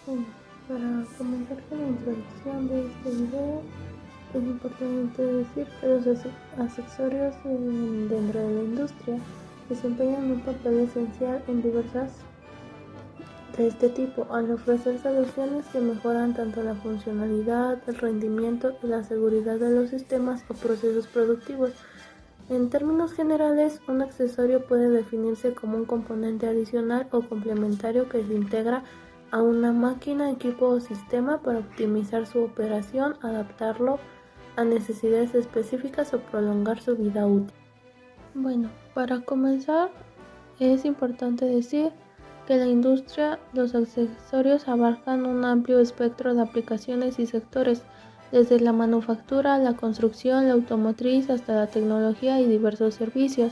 Bueno, para comenzar con la introducción de este video, es importante decir que los accesorios dentro de la industria desempeñan un papel esencial en diversas de este tipo, al ofrecer soluciones que mejoran tanto la funcionalidad, el rendimiento y la seguridad de los sistemas o procesos productivos. En términos generales, un accesorio puede definirse como un componente adicional o complementario que se integra a una máquina, equipo o sistema para optimizar su operación, adaptarlo a necesidades específicas o prolongar su vida útil. Bueno, para comenzar, es importante decir que en la industria los accesorios abarcan un amplio espectro de aplicaciones y sectores, desde la manufactura, la construcción, la automotriz hasta la tecnología y diversos servicios.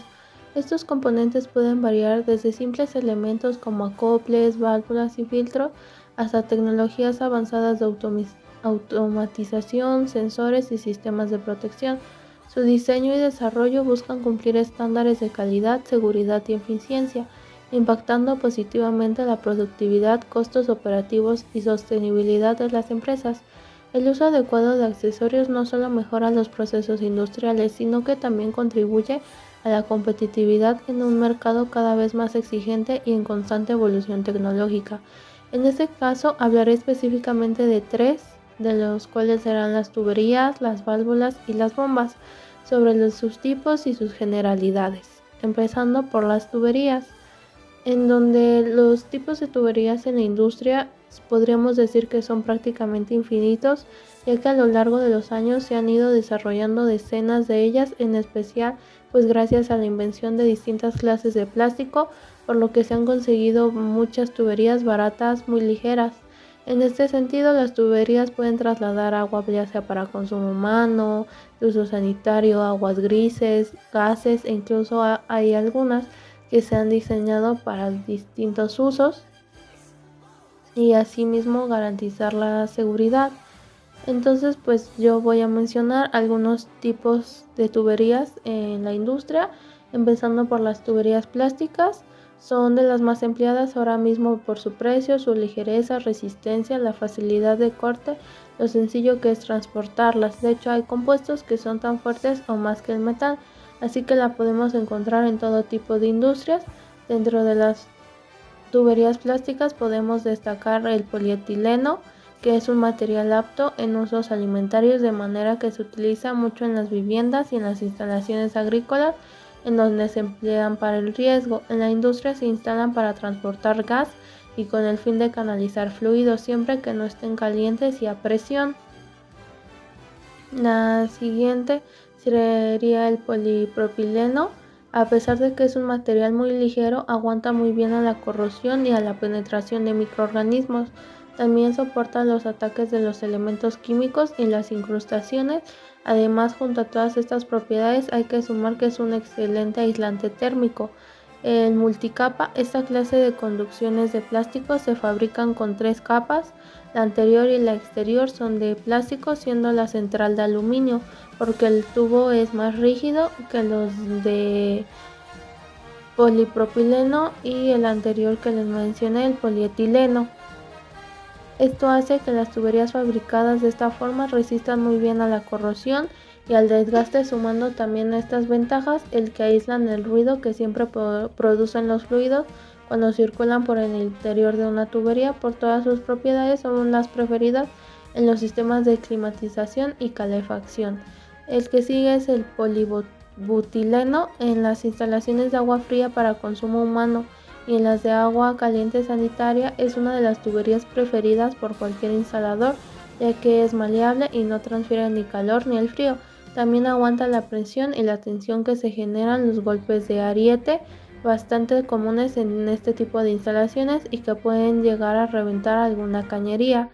Estos componentes pueden variar desde simples elementos como acoples, válvulas y filtros hasta tecnologías avanzadas de automatización, sensores y sistemas de protección. Su diseño y desarrollo buscan cumplir estándares de calidad, seguridad y eficiencia, impactando positivamente la productividad, costos operativos y sostenibilidad de las empresas. El uso adecuado de accesorios no solo mejora los procesos industriales, sino que también contribuye a la competitividad en un mercado cada vez más exigente y en constante evolución tecnológica. En este caso, hablaré específicamente de tres, de los cuales serán las tuberías, las válvulas y las bombas, sobre sus tipos y sus generalidades. Empezando por las tuberías, en donde los tipos de tuberías en la industria podríamos decir que son prácticamente infinitos, ya que a lo largo de los años se han ido desarrollando decenas de ellas, en especial pues gracias a la invención de distintas clases de plástico, por lo que se han conseguido muchas tuberías baratas muy ligeras. En este sentido, las tuberías pueden trasladar agua ya sea para consumo humano, de uso sanitario, aguas grises, gases e incluso hay algunas que se han diseñado para distintos usos y asimismo garantizar la seguridad. Entonces, pues yo voy a mencionar algunos tipos de tuberías en la industria, empezando por las tuberías plásticas. Son de las más empleadas ahora mismo por su precio, su ligereza, resistencia, la facilidad de corte, lo sencillo que es transportarlas. De hecho, hay compuestos que son tan fuertes o más que el metal, así que la podemos encontrar en todo tipo de industrias. Dentro de las tuberías plásticas podemos destacar el polietileno, que es un material apto en usos alimentarios, de manera que se utiliza mucho en las viviendas y en las instalaciones agrícolas, en donde se emplean para el riego. En la industria se instalan para transportar gas y con el fin de canalizar fluidos, siempre que no estén calientes y a presión. La siguiente sería el polipropileno. A pesar de que es un material muy ligero, aguanta muy bien a la corrosión y a la penetración de microorganismos. También soporta los ataques de los elementos químicos y las incrustaciones. Además, junto a todas estas propiedades, hay que sumar que es un excelente aislante térmico. En multicapa, esta clase de conducciones de plástico se fabrican con 3 capas. La anterior y la exterior son de plástico, siendo la central de aluminio, porque el tubo es más rígido que los de polipropileno y el anterior que les mencioné, el polietileno. Esto hace que las tuberías fabricadas de esta forma resistan muy bien a la corrosión y al desgaste, sumando también a estas ventajas el que aíslan el ruido que siempre producen los fluidos cuando circulan por el interior de una tubería. Por todas sus propiedades son las preferidas en los sistemas de climatización y calefacción. El que sigue es el polibutileno en las instalaciones de agua fría para consumo humano y en las de agua caliente sanitaria. Es una de las tuberías preferidas por cualquier instalador, ya que es maleable y no transfiere ni calor ni el frío. También aguanta la presión y la tensión que se generan los golpes de ariete, bastante comunes en este tipo de instalaciones y que pueden llegar a reventar alguna cañería.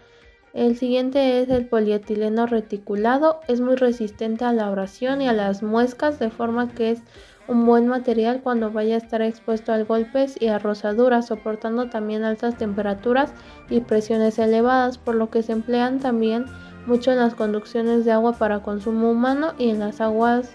El siguiente es el polietileno reticulado. Es muy resistente a la abrasión y a las muescas, de forma que es un buen material cuando vaya a estar expuesto a golpes y a rozaduras, soportando también altas temperaturas y presiones elevadas, por lo que se emplean también mucho en las conducciones de agua para consumo humano y en las aguas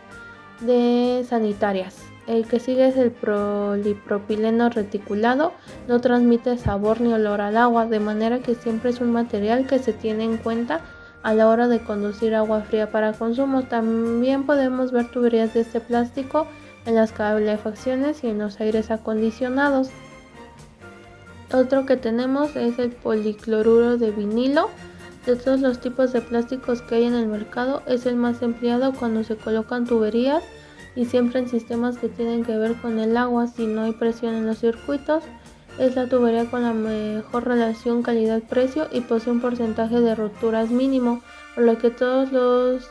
sanitarias. El que sigue es el polipropileno reticulado. No transmite sabor ni olor al agua, de manera que siempre es un material que se tiene en cuenta a la hora de conducir agua fría para consumo. También podemos ver tuberías de este plástico en las calefacciones y en los aires acondicionados. Otro que tenemos es el policloruro de vinilo. De todos los tipos de plásticos que hay en el mercado, es el más empleado cuando se colocan tuberías y siempre en sistemas que tienen que ver con el agua. Si no hay presión en los circuitos, es la tubería con la mejor relación calidad-precio y posee un porcentaje de roturas mínimo, por lo que todas las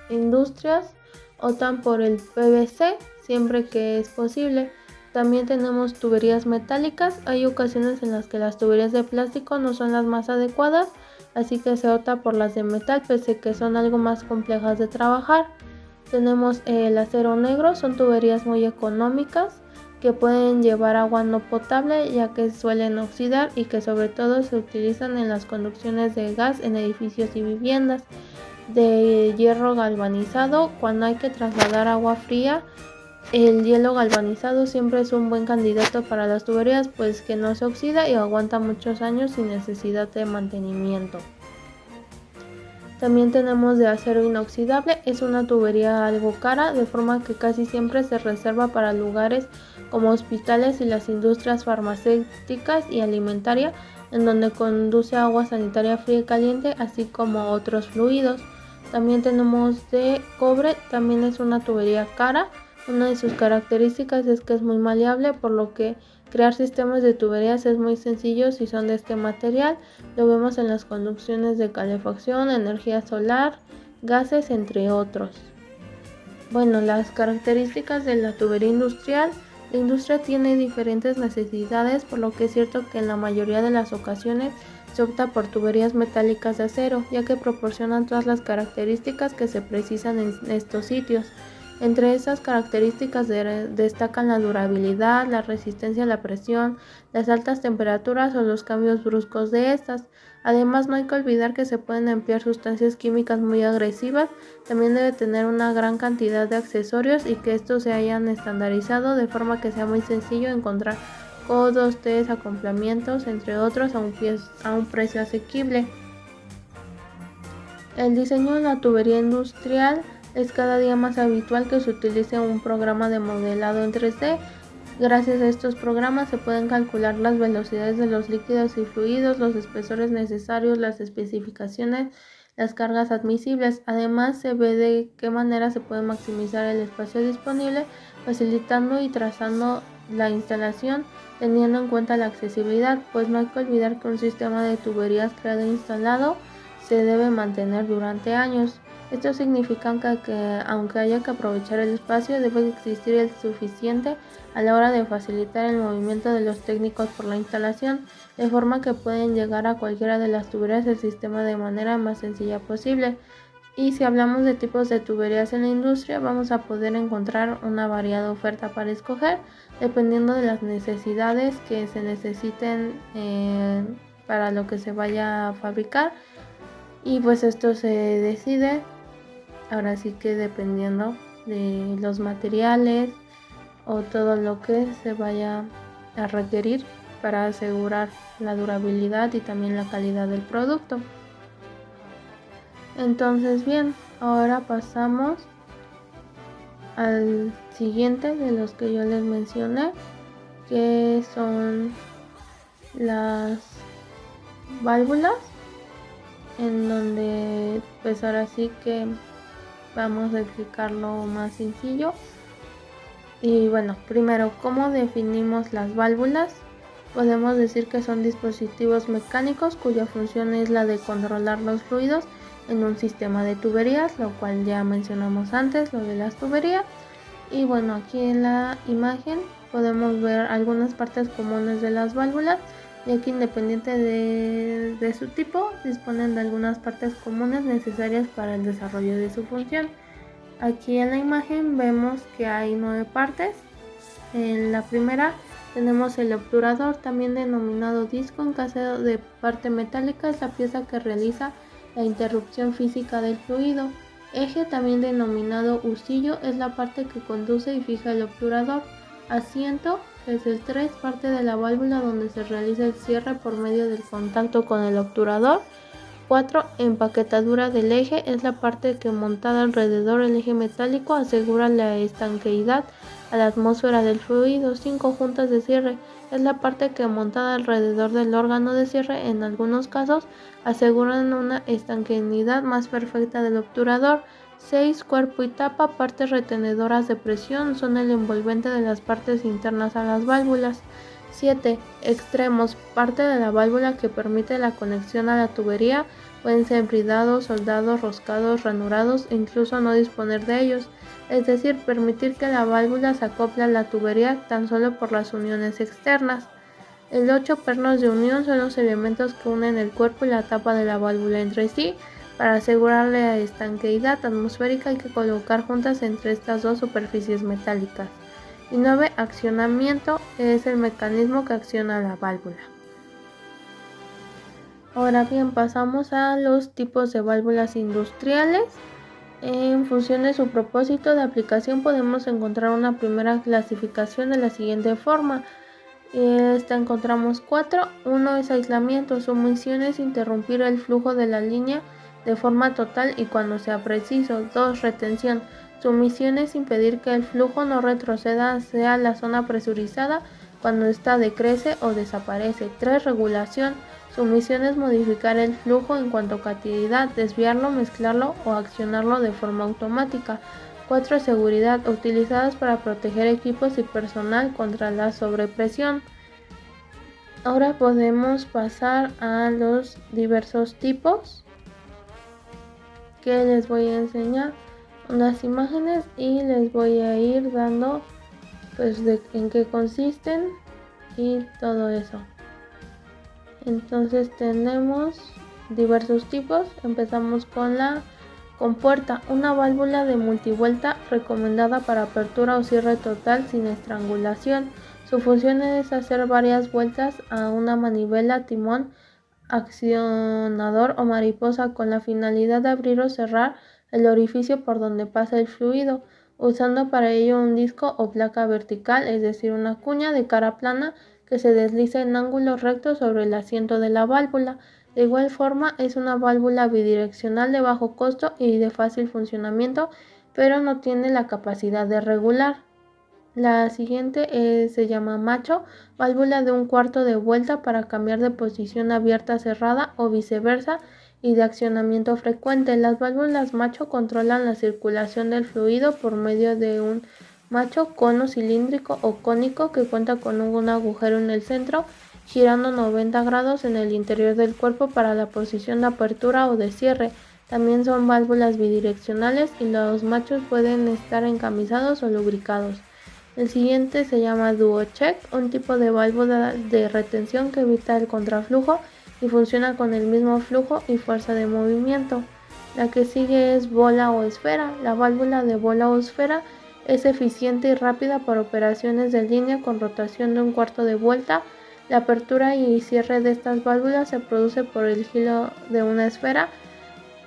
industrias optan por el PVC siempre que es posible. También tenemos tuberías metálicas. Hay ocasiones en las que las tuberías de plástico no son las más adecuadas, así que se opta por las de metal, pese que son algo más complejas de trabajar. Tenemos el acero negro. Son tuberías muy económicas que pueden llevar agua no potable, ya que suelen oxidar y que sobre todo se utilizan en las conducciones de gas en edificios y viviendas. De hierro galvanizado. Cuando hay que trasladar agua fría, el hielo galvanizado siempre es un buen candidato para las tuberías, pues que no se oxida y aguanta muchos años sin necesidad de mantenimiento. También tenemos de acero inoxidable. Es una tubería algo cara, de forma que casi siempre se reserva para lugares como hospitales y las industrias farmacéuticas y alimentaria, en donde conduce agua sanitaria fría y caliente, así como otros fluidos. También tenemos de cobre. También es una tubería cara. Una de sus características es que es muy maleable, por lo que crear sistemas de tuberías es muy sencillo si son de este material. Lo vemos en las conducciones de calefacción, energía solar, gases, entre otros. Bueno, las características de la tubería industrial. La industria tiene diferentes necesidades, por lo que es cierto que en la mayoría de las ocasiones se opta por tuberías metálicas de acero, ya que proporcionan todas las características que se precisan en estos sitios. Entre esas características destacan la durabilidad, la resistencia a la presión, las altas temperaturas o los cambios bruscos de estas. Además, no hay que olvidar que se pueden emplear sustancias químicas muy agresivas. También debe tener una gran cantidad de accesorios y que estos se hayan estandarizado de forma que sea muy sencillo encontrar codos, tés, acoplamientos, entre otros, a un precio asequible. El diseño de la tubería industrial. Es cada día más habitual que se utilice un programa de modelado en 3D. Gracias a estos programas se pueden calcular las velocidades de los líquidos y fluidos, los espesores necesarios, las especificaciones, las cargas admisibles. Además, se ve de qué manera se puede maximizar el espacio disponible, facilitando y trazando la instalación, teniendo en cuenta la accesibilidad, pues no hay que olvidar que un sistema de tuberías creado e instalado se debe mantener durante años. Esto significa que aunque haya que aprovechar el espacio, debe existir el suficiente a la hora de facilitar el movimiento de los técnicos por la instalación, de forma que pueden llegar a cualquiera de las tuberías del sistema de manera más sencilla posible. Y si hablamos de tipos de tuberías en la industria, vamos a poder encontrar una variada oferta para escoger, dependiendo de las necesidades que se necesiten para lo que se vaya a fabricar. Y pues esto se decide ahora sí que dependiendo de los materiales o todo lo que se vaya a requerir para asegurar la durabilidad y también la calidad del producto. Entonces bien, ahora pasamos al siguiente de los que yo les mencioné, que son las válvulas, en donde pues ahora sí que vamos a explicarlo más sencillo. Y bueno, primero, ¿cómo definimos las válvulas? Podemos decir que son dispositivos mecánicos cuya función es la de controlar los fluidos en un sistema de tuberías, lo cual ya mencionamos antes, lo de las tuberías. Y bueno, aquí en la imagen podemos ver algunas partes comunes de las válvulas, ya que independiente de su tipo, disponen de algunas partes comunes necesarias para el desarrollo de su función. Aquí en la imagen vemos que hay 9 partes. En la primera tenemos el obturador, también denominado disco. En caso de parte metálica, es la pieza que realiza la interrupción física del fluido. Eje, también denominado husillo, es la parte que conduce y fija el obturador. Asiento, que es el 3, parte de la válvula donde se realiza el cierre por medio del contacto con el obturador. 4. Empaquetadura del eje, es la parte que montada alrededor del eje metálico asegura la estanqueidad a la atmósfera del fluido. 5. Juntas de cierre, es la parte que montada alrededor del órgano de cierre en algunos casos aseguran una estanqueidad más perfecta del obturador. 6. Cuerpo y tapa, partes retenedoras de presión, son el envolvente de las partes internas a las válvulas. 7. Extremos, parte de la válvula que permite la conexión a la tubería, pueden ser bridados, soldados, roscados, ranurados e incluso no disponer de ellos, es decir, permitir que la válvula se acople a la tubería tan solo por las uniones externas. El 8. Pernos de unión son los elementos que unen el cuerpo y la tapa de la válvula entre sí. Para asegurar la estanqueidad atmosférica hay que colocar juntas entre estas dos superficies metálicas. Y 9. Accionamiento, es el mecanismo que acciona la válvula. Ahora bien, pasamos a los tipos de válvulas industriales. En función de su propósito de aplicación podemos encontrar una primera clasificación de la siguiente forma. Encontramos 4. 1 es aislamiento, su misión es interrumpir el flujo de la línea de forma total y cuando sea preciso. 2. Retención, su misión es impedir que el flujo no retroceda hacia la zona presurizada cuando ésta decrece o desaparece. 3. Regulación, su misión es modificar el flujo en cuanto a cantidad, desviarlo, mezclarlo o accionarlo de forma automática. 4. Seguridad, utilizadas para proteger equipos y personal contra la sobrepresión. Ahora podemos pasar a los diversos tipos que les voy a enseñar unas imágenes y les voy a ir dando pues en qué consisten y todo eso. Entonces tenemos diversos tipos. Empezamos con la compuerta, una válvula de multivuelta recomendada para apertura o cierre total sin estrangulación. Su función es hacer varias vueltas a una manivela, timón, accionador o mariposa con la finalidad de abrir o cerrar el orificio por donde pasa el fluido, usando para ello un disco o placa vertical, es decir, una cuña de cara plana que se desliza en ángulo recto sobre el asiento de la válvula. De igual forma, es una válvula bidireccional de bajo costo y de fácil funcionamiento, pero no tiene la capacidad de regular. La siguiente se llama macho, válvula de un cuarto de vuelta para cambiar de posición abierta a cerrada o viceversa y de accionamiento frecuente. Las válvulas macho controlan la circulación del fluido por medio de un macho cono cilíndrico o cónico que cuenta con un agujero en el centro, girando 90 grados en el interior del cuerpo para la posición de apertura o de cierre. También son válvulas bidireccionales y los machos pueden estar encamisados o lubricados. El siguiente se llama duocheck, un tipo de válvula de retención que evita el contraflujo y funciona con el mismo flujo y fuerza de movimiento. La que sigue es bola o esfera. La válvula de bola o esfera es eficiente y rápida para operaciones de línea con rotación de un cuarto de vuelta. La apertura y cierre de estas válvulas se produce por el giro de una esfera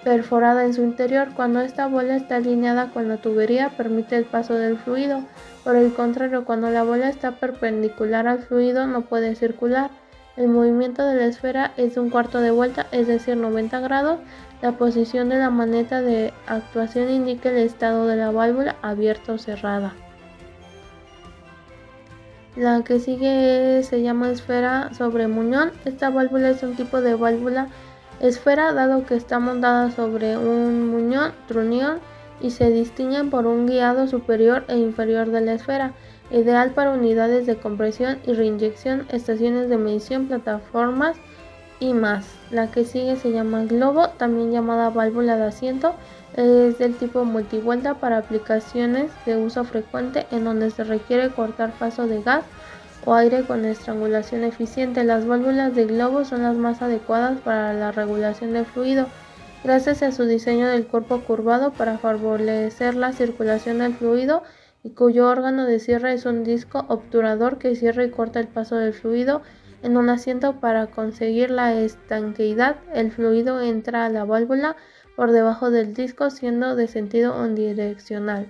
perforada en su interior. Cuando esta bola está alineada con la tubería, permite el paso del fluido. Por el contrario, cuando la bola está perpendicular al fluido, no puede circular. El movimiento de la esfera es de un cuarto de vuelta, es decir, 90 grados. La posición de la maneta de actuación indica el estado de la válvula, abierta o cerrada. La que sigue se llama esfera sobre muñón. Esta válvula es un tipo de válvula esfera, dado que está montada sobre un muñón, trunión, y se distinguen por un guiado superior e inferior de la esfera, ideal para unidades de compresión y reinyección, estaciones de medición, plataformas y más. La que sigue se llama globo, también llamada válvula de asiento, es del tipo multivuelta para aplicaciones de uso frecuente en donde se requiere cortar paso de gas o aire con estrangulación eficiente. Las válvulas de globo son las más adecuadas para la regulación del fluido, gracias a su diseño del cuerpo curvado para favorecer la circulación del fluido y cuyo órgano de cierre es un disco obturador que cierra y corta el paso del fluido en un asiento. Para conseguir la estanqueidad, el fluido entra a la válvula por debajo del disco, siendo de sentido unidireccional.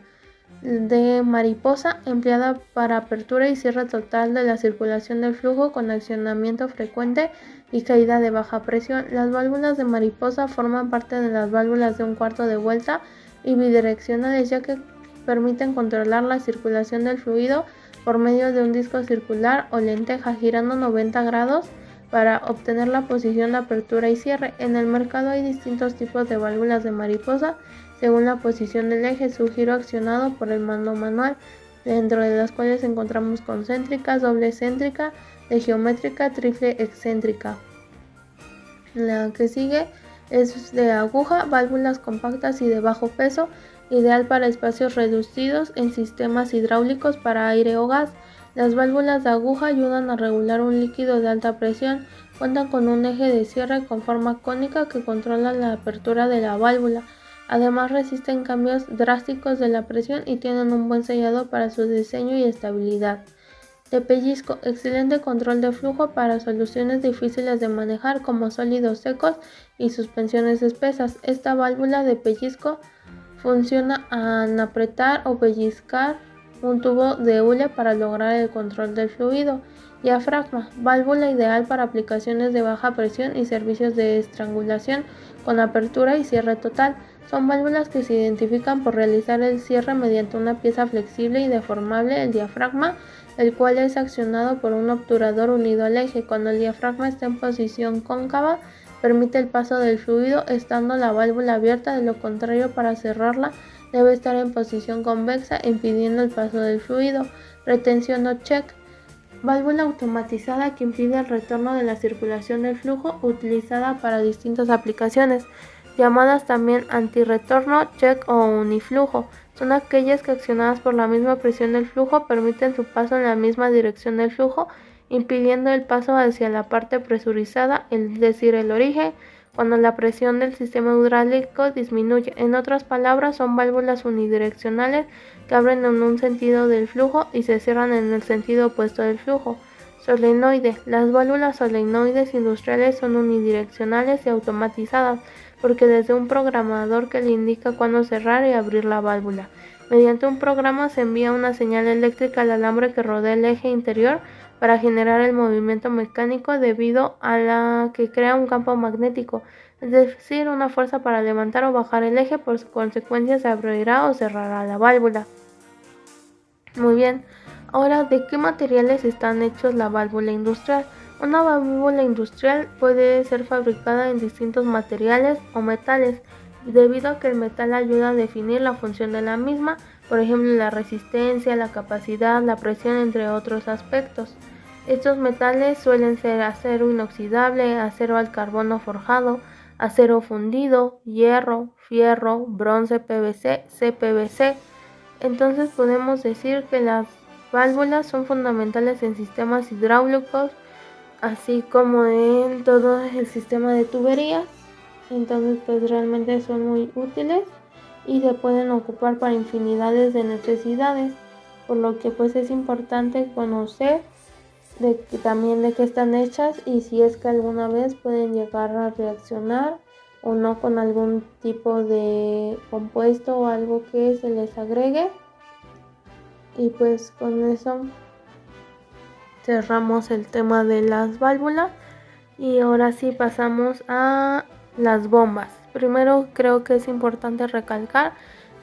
De mariposa, empleada para apertura y cierre total de la circulación del flujo con accionamiento frecuente y caída de baja presión. Las válvulas de mariposa forman parte de las válvulas de un cuarto de vuelta y bidireccionales, ya que permiten controlar la circulación del fluido por medio de un disco circular o lenteja girando 90 grados para obtener la posición de apertura y cierre. En el mercado hay distintos tipos de válvulas de mariposa según la posición del eje, su giro accionado por el mando manual, dentro de las cuales encontramos concéntricas, doble céntrica, de geométrica, triple excéntrica. La que sigue es de aguja, válvulas compactas y de bajo peso, ideal para espacios reducidos en sistemas hidráulicos para aire o gas. Las válvulas de aguja ayudan a regular un líquido de alta presión, cuentan con un eje de cierre con forma cónica que controla la apertura de la válvula. Además resisten cambios drásticos de la presión y tienen un buen sellado para su diseño y estabilidad. De pellizco, excelente control de flujo para soluciones difíciles de manejar como sólidos secos y suspensiones espesas. Esta válvula de pellizco funciona al apretar o pellizcar un tubo de hule para lograr el control del fluido. Diafragma, válvula ideal para aplicaciones de baja presión y servicios de estrangulación con apertura y cierre total. Son válvulas que se identifican por realizar el cierre mediante una pieza flexible y deformable, el diafragma, el cual es accionado por un obturador unido al eje. Cuando el diafragma está en posición cóncava, permite el paso del fluido estando la válvula abierta, de lo contrario, para cerrarla debe estar en posición convexa, impidiendo el paso del fluido. Retención o check, válvula automatizada que impide el retorno de la circulación del flujo, utilizada para distintas aplicaciones, llamadas también antirretorno, check o uniflujo. Son aquellas que, accionadas por la misma presión del flujo, permiten su paso en la misma dirección del flujo, impidiendo el paso hacia la parte presurizada, es decir, el origen, cuando la presión del sistema hidráulico disminuye. En otras palabras, son válvulas unidireccionales que abren en un sentido del flujo y se cierran en el sentido opuesto del flujo. Solenoide. Las válvulas solenoides industriales son unidireccionales y automatizadas, porque desde un programador que le indica cuándo cerrar y abrir la válvula. Mediante un programa se envía una señal eléctrica al alambre que rodea el eje interior para generar el movimiento mecánico, debido a la que crea un campo magnético, es decir, una fuerza para levantar o bajar el eje. Por consecuencia se abrirá o cerrará la válvula. Muy bien, ahora, ¿de qué materiales están hechos la válvula industrial? Una válvula industrial puede ser fabricada en distintos materiales o metales, debido a que el metal ayuda a definir la función de la misma, por ejemplo la resistencia, la capacidad, la presión, entre otros aspectos. Estos metales suelen ser acero inoxidable, acero al carbono forjado, acero fundido, hierro, fierro, bronce, PVC, CPVC. Entonces podemos decir que las válvulas son fundamentales en sistemas hidráulicos, así como en todo el sistema de tuberías. Entonces pues realmente son muy útiles y se pueden ocupar para infinidades de necesidades, por lo que pues es importante conocer también de qué están hechas y si es que alguna vez pueden llegar a reaccionar o no con algún tipo de compuesto o algo que se les agregue. Y pues con eso cerramos el tema de las válvulas y ahora sí pasamos a las bombas. Primero creo que es importante recalcar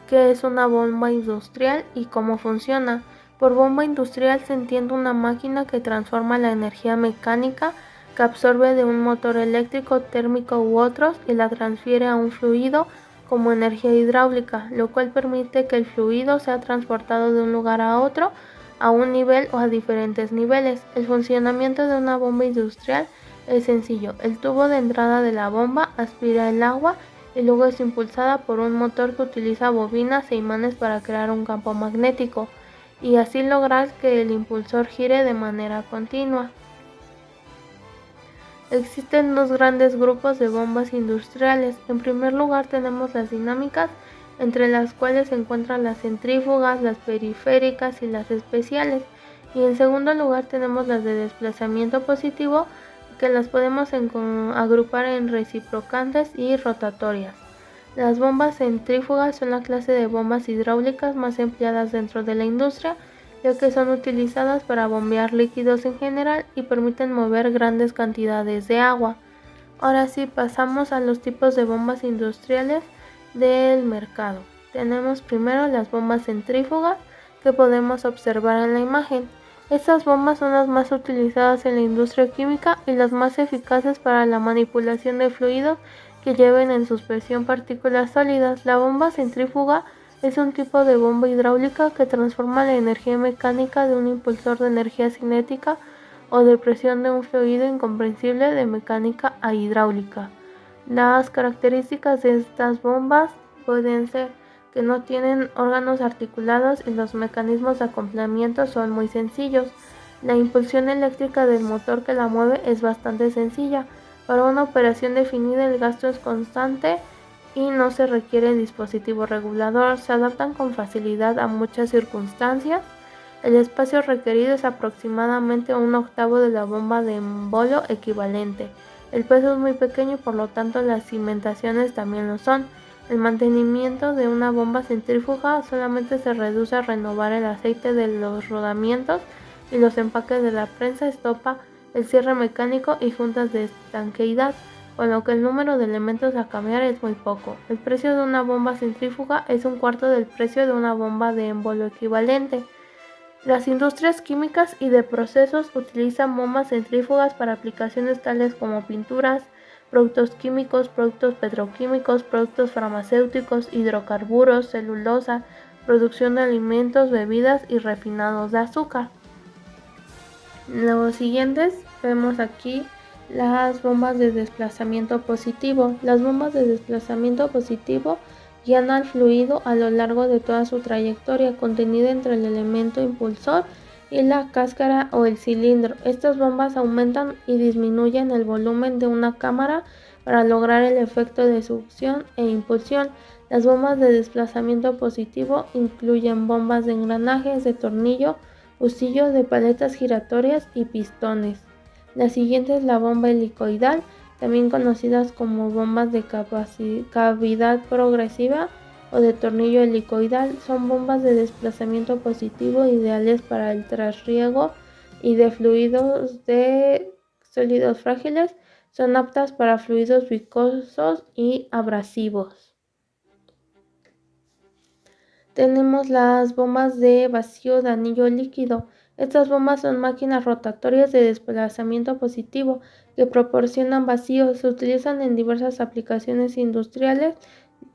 qué es una bomba industrial y cómo funciona. Por bomba industrial se entiende una máquina que transforma la energía mecánica que absorbe de un motor eléctrico, térmico u otros y la transfiere a un fluido como energía hidráulica, lo cual permite que el fluido sea transportado de un lugar a otro, a un nivel o a diferentes niveles. El funcionamiento de una bomba industrial es sencillo. El tubo de entrada de la bomba aspira el agua y luego es impulsada por un motor que utiliza bobinas e imanes para crear un campo magnético y así lograr que el impulsor gire de manera continua. Existen dos grandes grupos de bombas industriales. En primer lugar tenemos las dinámicas, entre las cuales se encuentran las centrífugas, las periféricas y las especiales. Y en segundo lugar tenemos las de desplazamiento positivo, que las podemos agrupar en reciprocantes y rotatorias. Las bombas centrífugas son la clase de bombas hidráulicas más empleadas dentro de la industria, ya que son utilizadas para bombear líquidos en general y permiten mover grandes cantidades de agua. Ahora sí, pasamos a los tipos de bombas industriales del mercado. Tenemos primero las bombas centrífugas que podemos observar en la imagen. Estas bombas son las más utilizadas en la industria química y las más eficaces para la manipulación de fluidos que lleven en suspensión partículas sólidas. La bomba centrífuga es un tipo de bomba hidráulica que transforma la energía mecánica de un impulsor de energía cinética o de presión de un fluido incompresible de mecánica a hidráulica. Las características de estas bombas pueden ser que no tienen órganos articulados y los mecanismos de acoplamiento son muy sencillos. La impulsión eléctrica del motor que la mueve es bastante sencilla. Para una operación definida el gasto es constante y no se requiere dispositivo regulador. Se adaptan con facilidad a muchas circunstancias. El espacio requerido es aproximadamente un octavo de la bomba de embolo equivalente. El peso es muy pequeño y por lo tanto las cimentaciones también lo son. El mantenimiento de una bomba centrífuga solamente se reduce a renovar el aceite de los rodamientos y los empaques de la prensa, estopa, el cierre mecánico y juntas de estanqueidad, con lo que el número de elementos a cambiar es muy poco. El precio de una bomba centrífuga es un cuarto del precio de una bomba de embolo equivalente. Las industrias químicas y de procesos utilizan bombas centrífugas para aplicaciones tales como pinturas, productos químicos, productos petroquímicos, productos farmacéuticos, hidrocarburos, celulosa, producción de alimentos, bebidas y refinados de azúcar. Los siguientes vemos aquí las bombas de desplazamiento positivo. Las bombas de desplazamiento positivo guían al fluido a lo largo de toda su trayectoria contenida entre el elemento impulsor y la cáscara o el cilindro. Estas bombas aumentan y disminuyen el volumen de una cámara para lograr el efecto de succión e impulsión. Las bombas de desplazamiento positivo incluyen bombas de engranajes, de tornillo, husillo, de paletas giratorias y pistones. La siguiente es la bomba helicoidal, también conocidas como bombas de cavidad progresiva o de tornillo helicoidal. Son bombas de desplazamiento positivo ideales para el trasriego y de fluidos de sólidos frágiles. Son aptas para fluidos viscosos y abrasivos. Tenemos las bombas de vacío de anillo líquido. Estas bombas son máquinas rotatorias de desplazamiento positivo que proporcionan vacío. Se utilizan en diversas aplicaciones industriales,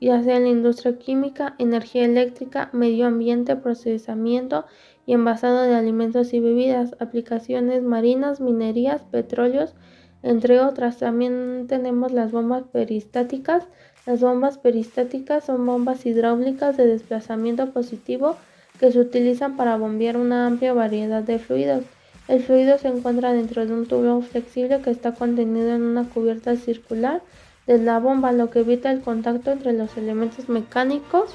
ya sea en la industria química, energía eléctrica, medio ambiente, procesamiento y envasado de alimentos y bebidas, aplicaciones marinas, minerías, petróleos, entre otras. También tenemos las bombas peristáticas. Las bombas peristáticas son bombas hidráulicas de desplazamiento positivo que se utilizan para bombear una amplia variedad de fluidos. El fluido se encuentra dentro de un tubo flexible que está contenido en una cubierta circular de la bomba, lo que evita el contacto entre los elementos mecánicos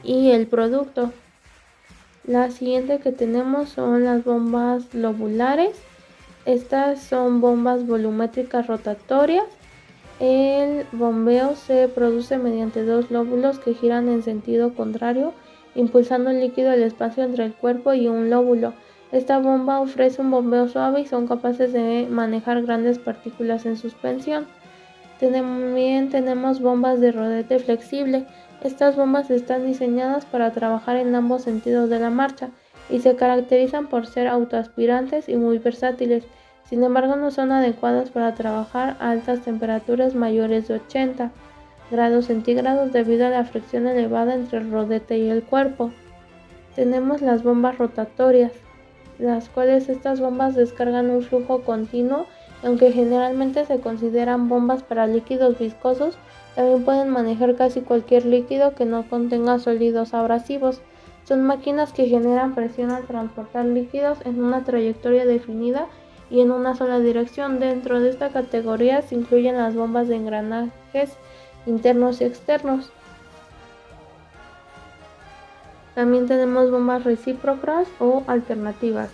y el producto. La siguiente que tenemos son las bombas lobulares. Estas son bombas volumétricas rotatorias. El bombeo se produce mediante dos lóbulos que giran en sentido contrario, impulsando el líquido al espacio entre el cuerpo y un lóbulo. Esta bomba ofrece un bombeo suave y son capaces de manejar grandes partículas en suspensión. También tenemos bombas de rodete flexible. Estas bombas están diseñadas para trabajar en ambos sentidos de la marcha y se caracterizan por ser autoaspirantes y muy versátiles. Sin embargo, no son adecuadas para trabajar a altas temperaturas mayores de 80 grados centígrados debido a la fricción elevada entre el rodete y el cuerpo. Tenemos las bombas rotatorias, las cuales estas bombas descargan un flujo continuo y aunque generalmente se consideran bombas para líquidos viscosos, también pueden manejar casi cualquier líquido que no contenga sólidos abrasivos. Son máquinas que generan presión al transportar líquidos en una trayectoria definida y en una sola dirección. Dentro de esta categoría se incluyen las bombas de engranajes internos y externos. También tenemos bombas recíprocas o alternativas.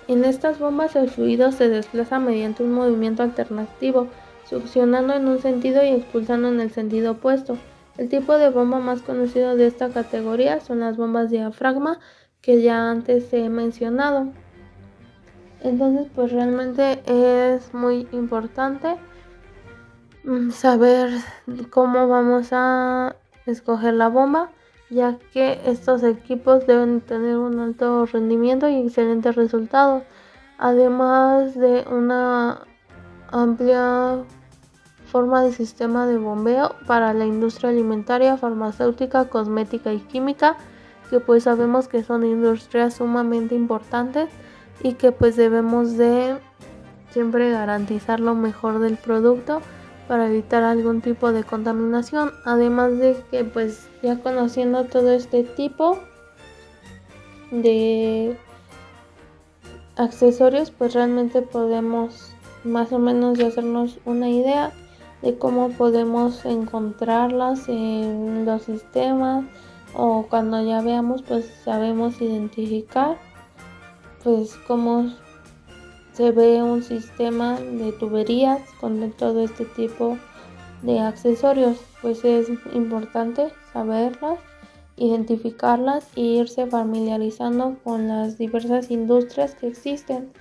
En estas bombas el fluido se desplaza mediante un movimiento alternativo, succionando en un sentido y expulsando en el sentido opuesto. El tipo de bomba más conocido de esta categoría son las bombas diafragma, que ya antes he mencionado. Entonces pues realmente es muy importante saber cómo vamos a escoger la bomba, ya que estos equipos deben tener un alto rendimiento y excelentes resultados, además de una amplia forma de sistema de bombeo para la industria alimentaria, farmacéutica, cosmética y química, que pues sabemos que son industrias sumamente importantes y que pues debemos de siempre garantizar lo mejor del producto para evitar algún tipo de contaminación. Además de que pues ya conociendo todo este tipo de accesorios, pues realmente podemos más o menos ya hacernos una idea de cómo podemos encontrarlas en los sistemas, o cuando ya veamos pues sabemos identificar pues cómo se ve un sistema de tuberías con todo este tipo de accesorios. Pues es importante saberlas, identificarlas e irse familiarizando con las diversas industrias que existen.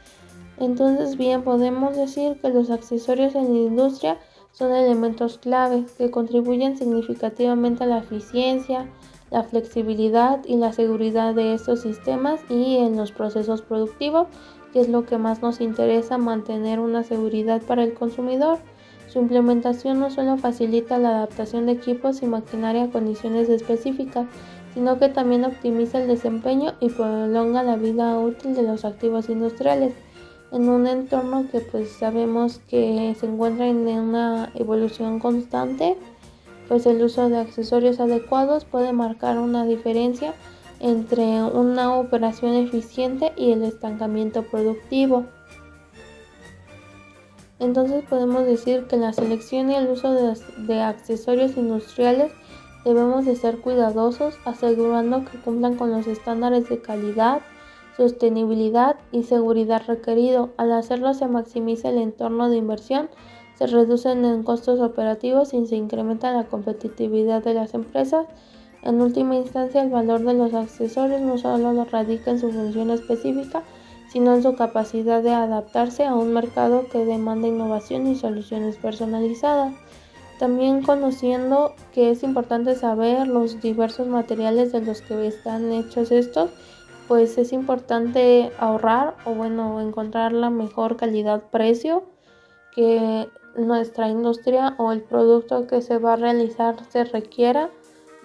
Entonces bien, podemos decir que los accesorios en la industria son elementos clave que contribuyen significativamente a la eficiencia, la flexibilidad y la seguridad de estos sistemas y en los procesos productivos, que es lo que más nos interesa, mantener una seguridad para el consumidor. Su implementación no solo facilita la adaptación de equipos y maquinaria a condiciones específicas, sino que también optimiza el desempeño y prolonga la vida útil de los activos industriales. En un entorno que pues sabemos que se encuentra en una evolución constante, pues el uso de accesorios adecuados puede marcar una diferencia entre una operación eficiente y el estancamiento productivo. Entonces podemos decir que la selección y el uso de accesorios industriales debemos de ser cuidadosos, asegurando que cumplan con los estándares de calidad, sostenibilidad y seguridad requerido. Al hacerlo se maximiza el entorno de inversión, se reducen en costos operativos y se incrementa la competitividad de las empresas. En última instancia, el valor de los accesorios no solo radica en su función específica, sino en su capacidad de adaptarse a un mercado que demanda innovación y soluciones personalizadas. También conociendo que es importante saber los diversos materiales de los que están hechos estos, pues es importante ahorrar o bueno, encontrar la mejor calidad-precio que nuestra industria o el producto que se va a realizar se requiera,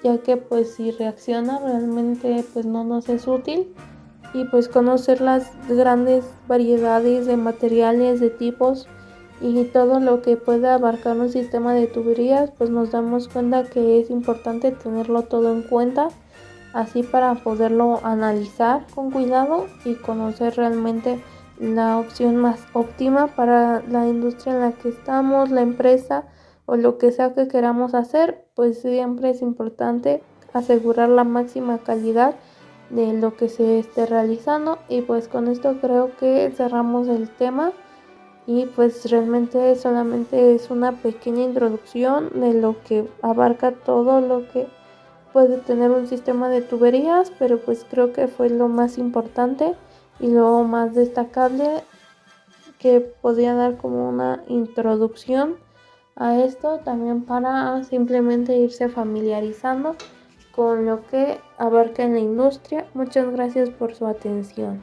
ya que pues si reacciona realmente pues no nos es útil. Y pues conocer las grandes variedades de materiales, de tipos y todo lo que pueda abarcar un sistema de tuberías, pues nos damos cuenta que es importante tenerlo todo en cuenta, así para poderlo analizar con cuidado y conocer realmente la opción más óptima para la industria en la que estamos, la empresa o lo que sea que queramos hacer. Pues siempre es importante asegurar la máxima calidad de lo que se esté realizando. Y pues con esto creo que cerramos el tema, y pues realmente solamente es una pequeña introducción de lo que abarca todo lo que puede tener un sistema de tuberías, pero pues creo que fue lo más importante y lo más destacable que podía dar como una introducción a esto, también para simplemente irse familiarizando con lo que abarca en la industria. Muchas gracias por su atención.